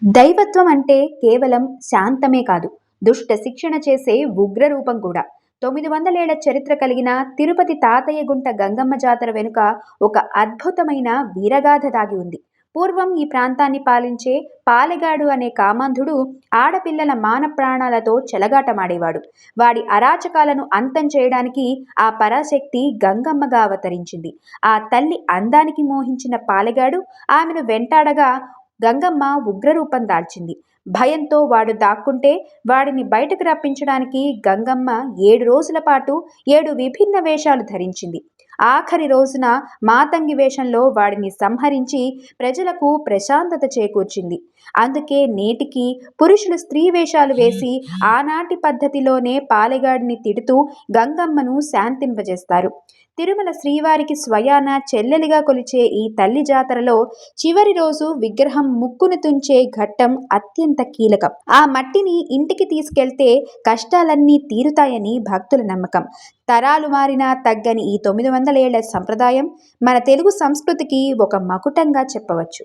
దైవత్వం అంటే కేవలం శాంతమే కాదు, దుష్ట శిక్షణ చేసే ఉగ్ర రూపం కూడా. 900 ఏళ్ల చరిత్ర కలిగిన తిరుపతి తాతయ్య గుంట గంగమ్మ జాతర వెనుక ఒక అద్భుతమైన వీరగాథ దాగి ఉంది. పూర్వం ఈ ప్రాంతాన్ని పాలించే పాలెగాడు అనే కామాంధుడు ఆడపిల్లల మాన ప్రాణాలతో చెలగాటమాడేవాడు. వాడి అరాచకాలను అంతం చేయడానికి ఆ పరాశక్తి గంగమ్మగా అవతరించింది. ఆ తల్లి అందానికి మోహించిన పాలెగాడు ఆమెను వెంటాడగా గంగమ్మ ఉగ్రరూపం దాల్చింది. భయంతో వాడు దాక్కుంటే వాడిని బయటకు రప్పించడానికి గంగమ్మ 7 రోజుల పాటు 7 విభిన్న వేషాలు ధరించింది. ఆఖరి రోజున మాతంగి వేషంలో వాడిని సంహరించి ప్రజలకు ప్రశాంతత చేకూర్చింది. అందుకే నేటికి పురుషులు స్త్రీ వేషాలు వేసి ఆనాటి పద్ధతిలోనే పాలెగాడిని తిడుతూ గంగమ్మను శాంతింపజేస్తారు. తిరుమల శ్రీవారికి స్వయాన చెల్లెలిగా కొలిచే ఈ తల్లి జాతరలో చివరి రోజు విగ్రహం ముక్కును తుంచే ఘట్టం అత్యంత కీలకం. ఆ మట్టిని ఇంటికి తీసుకెళ్తే కష్టాలన్నీ తీరుతాయని భక్తుల నమ్మకం. తరాలు మారినా తగ్గని ఈ 900 ఏళ్ల సంప్రదాయం మన తెలుగు సంస్కృతికి ఒక మకుటంగా చెప్పవచ్చు.